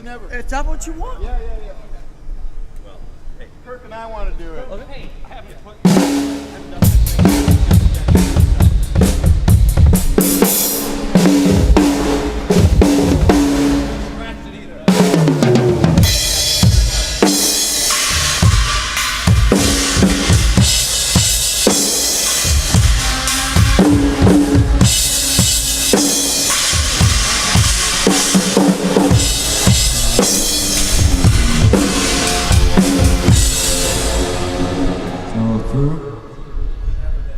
never. Is that what you want? Yeah. Well, hey, Kirk and I want to do it. Okay. Hey, I have to put. Scratched it either.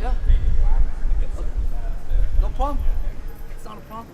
Yeah. No problem. It's not a problem.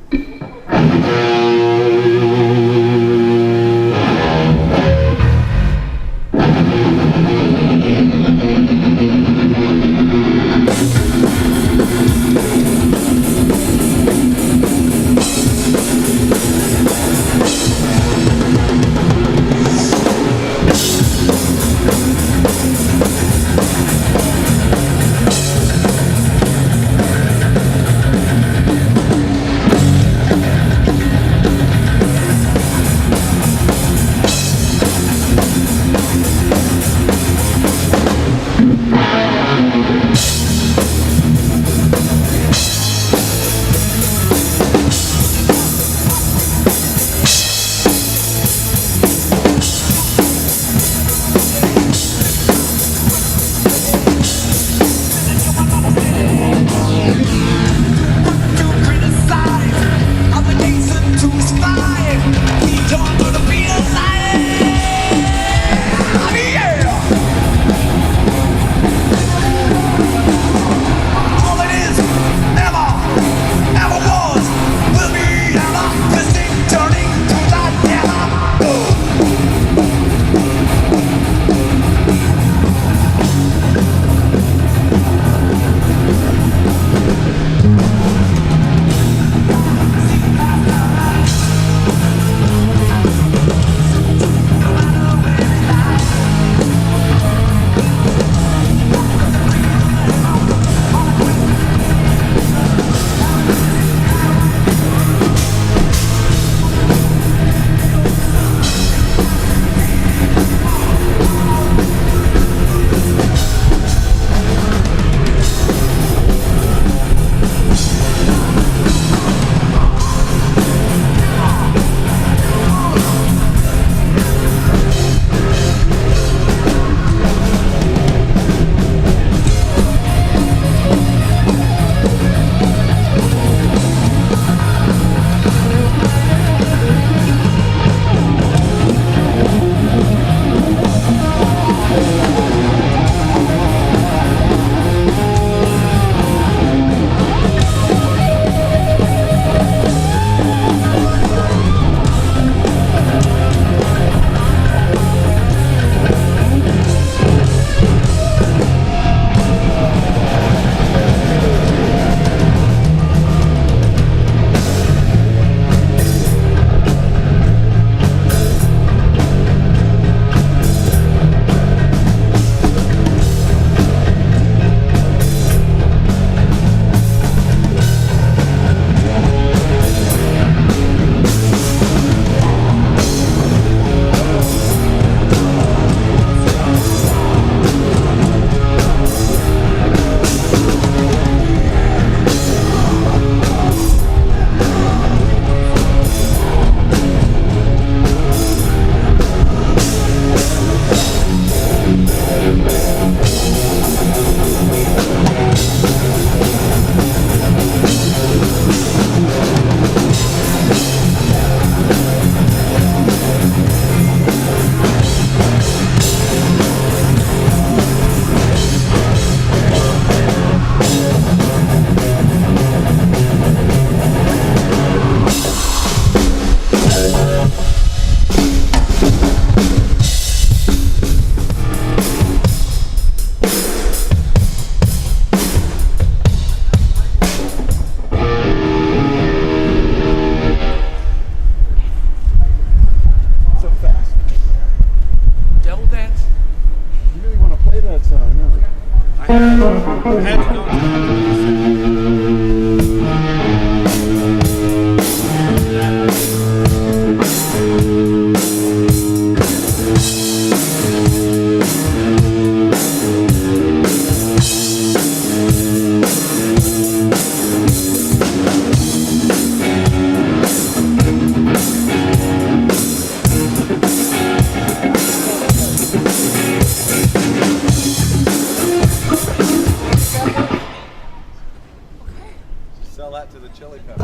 Sell that to the Chili Peppers.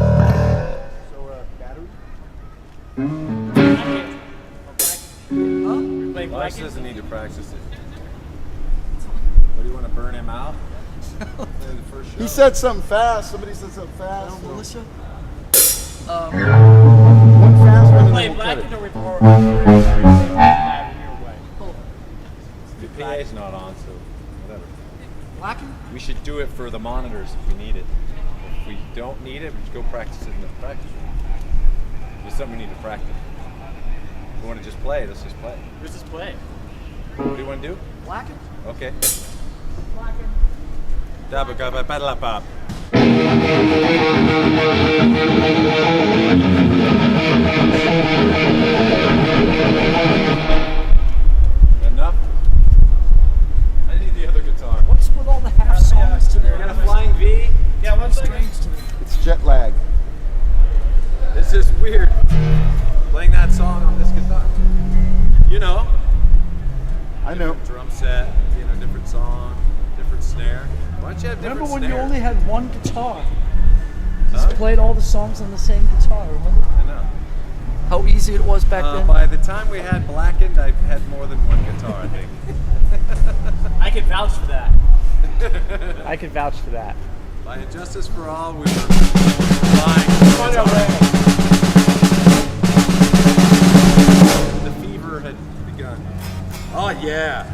So, battery? Huh? Lars doesn't need to practice it. What do you want to burn him out? Play the first show. He said something fast. Somebody said something fast. Oh, Militia? One fast one and Play then we'll cut Blackened it. or report. Have it your way. The PA's not on, so whatever. Blackened? We should do it for the monitors if we need it. If we don't need it, we just go practice it in the practice room. It's something we need to practice. If we want to just play, let's just play. Let's just play. What do you want to do? Blackened? Okay. Dabba gabba paddle pop. Enough? I need the other guitar. What's with all the half songs today? You got a flying V? Yeah, one second. Strange to me. It's jet lag. It's just weird playing that song on this guitar. You know, I know. drum set, different song, different snare. Why don't you have different Remember when snares? you only had one guitar? Just Huh? played all the songs on the same guitar, remember? I know. How easy it was back then? By the time we had Blackened, I had more than one guitar, I think. I can vouch for that. I can vouch for that. By Injustice for All, we were flying. The fever had begun. Oh, yeah.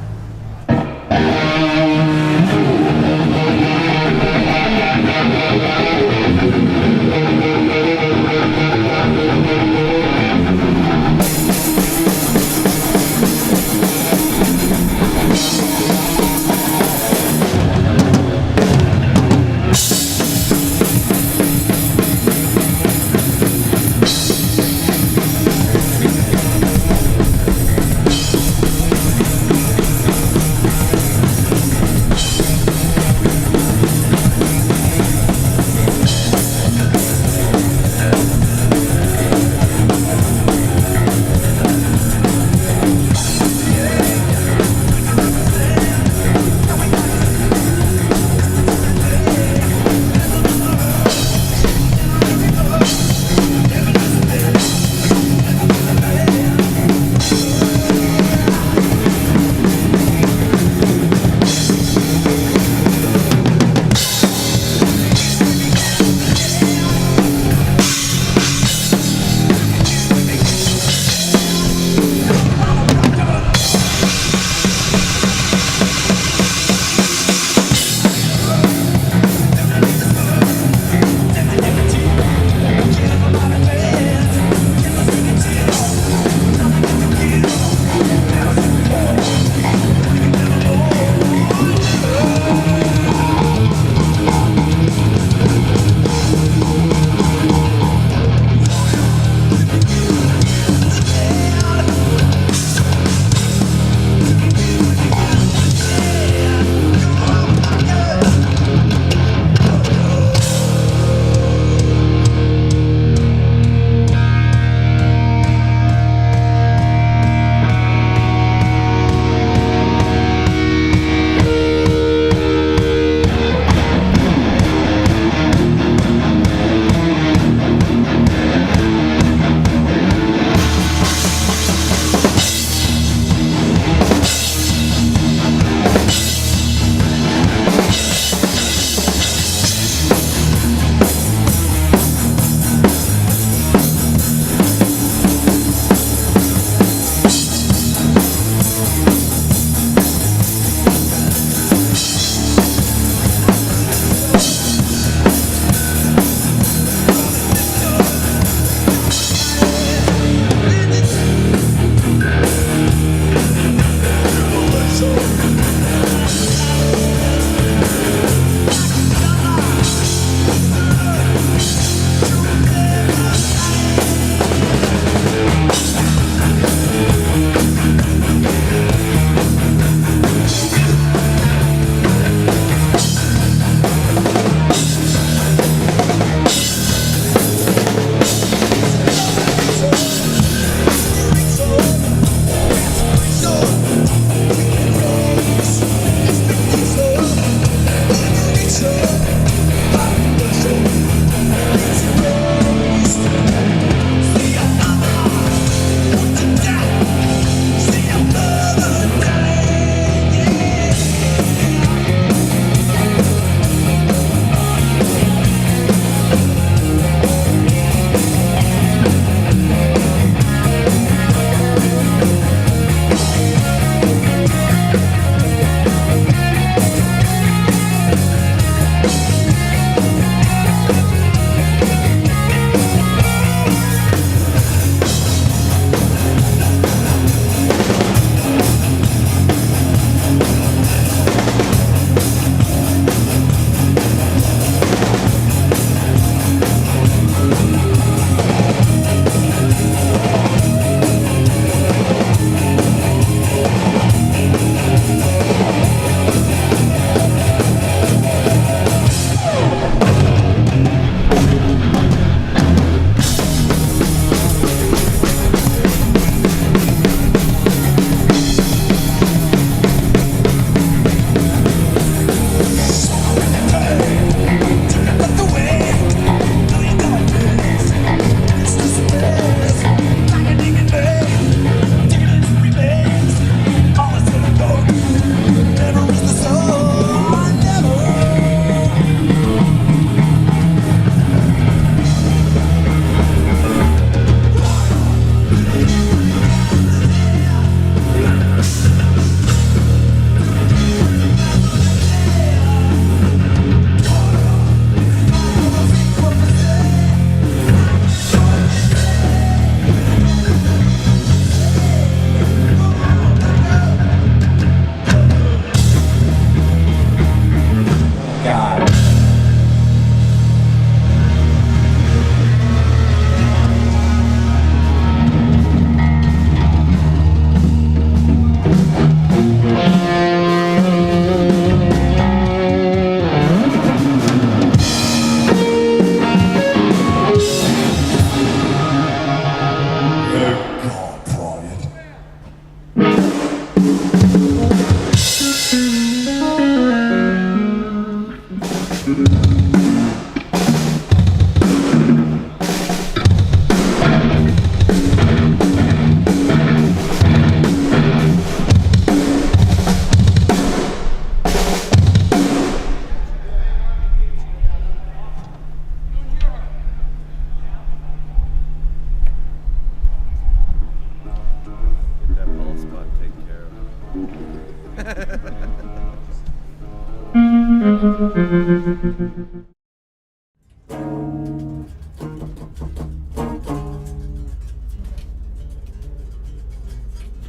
All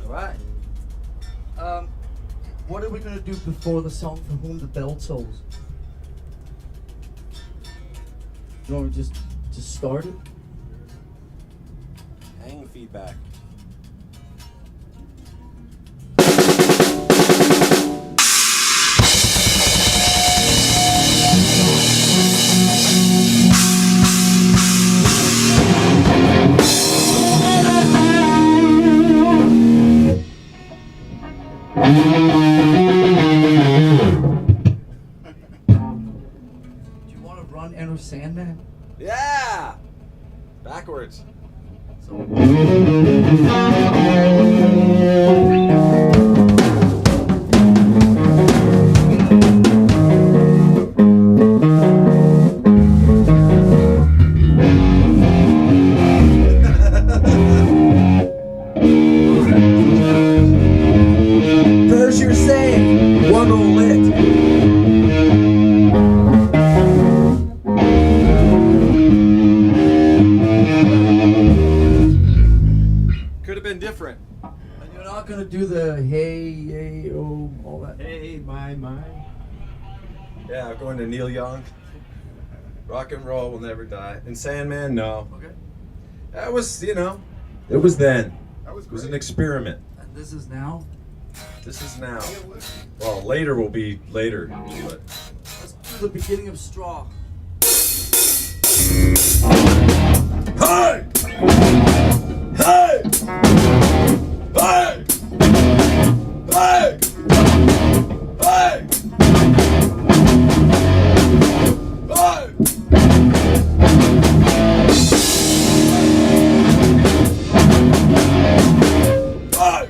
right. What are we gonna do before the song "For Whom the Bell Tolls"? Do you want me to just start it? Hang feedback. Do you want to run Enter Sandman? Yeah! Backwards. There's your saying. One all lit. Could have been different. And you're not gonna do the hey, hey, oh, all that. Hey, my. Yeah, I'm going to Neil Young. Rock and roll will never die. And Sandman, no. Okay. That was, it was then. That was It was an great. experiment. And this is now. This is now. Well, later will be later, but Let's do the beginning of Straw. Hey! Hey! Hey! Hey! Hey! Hey! Hey!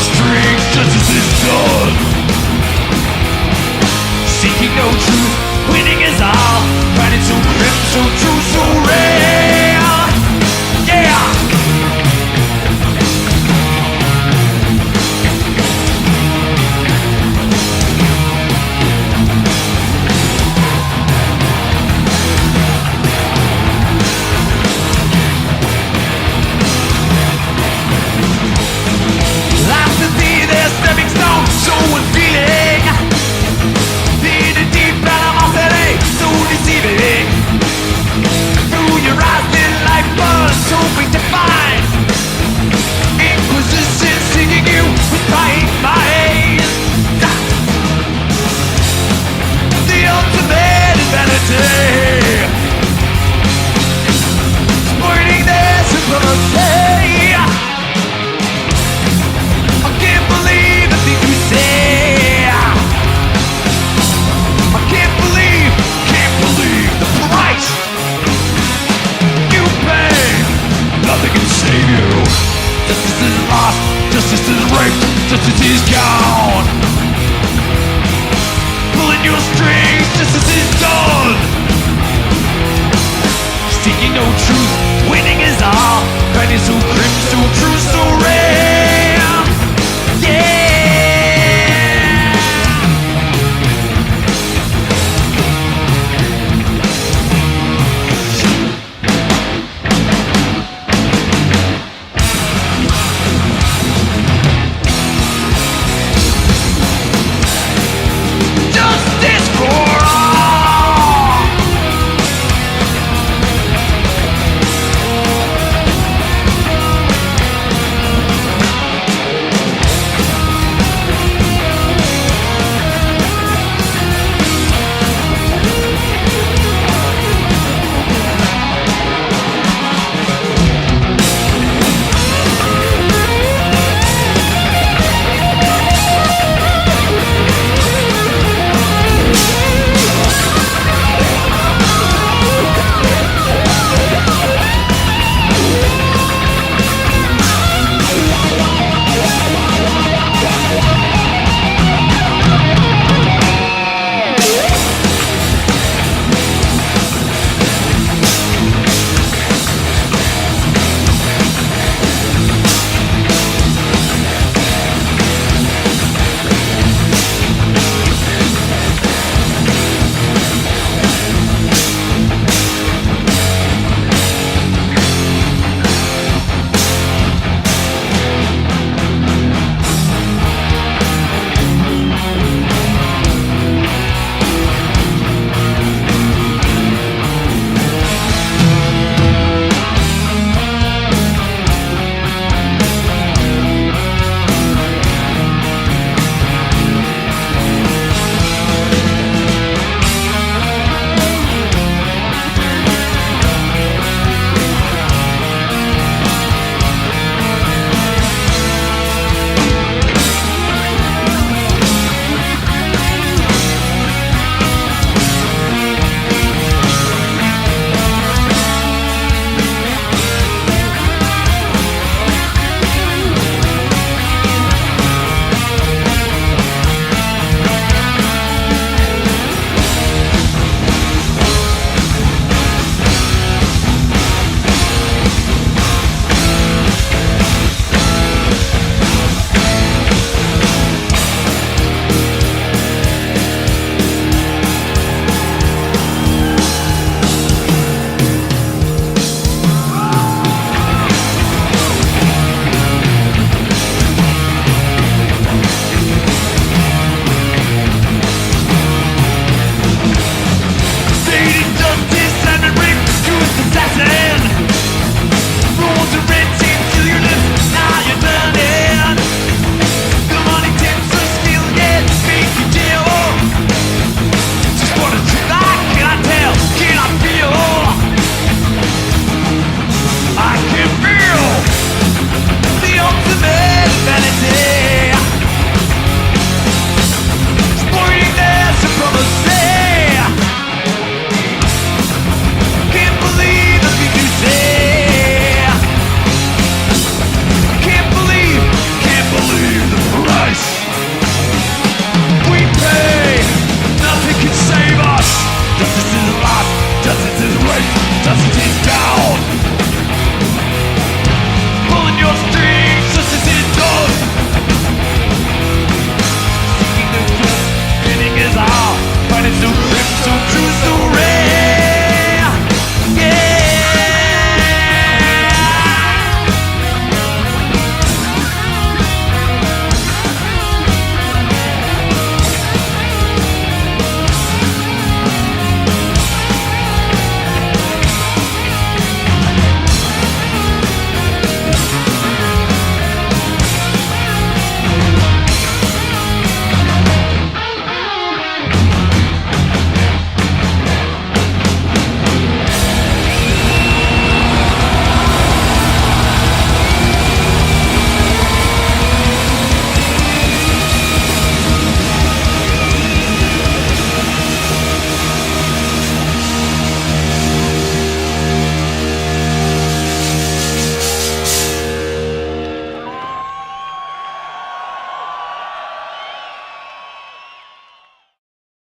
strings, justice is done. Seeking no truth, winning is all. Finding so grim, so true, so real. Yeah. Life to be their stepping stone, so unfeeling. In a deep animosity, so deceiving. Through your eyes, little light buzz, so quick to find. Inquisition singing you with prying minds. The ultimate vanity, exploiting their supremacy. I can't believe the things you say. I can't believe the price you pay. Nothing can save you. Justice is lost, justice is raped, justice is gone. Pulling your strings, justice is done. Seeking no truth, winning is all. Finding so grim, so true,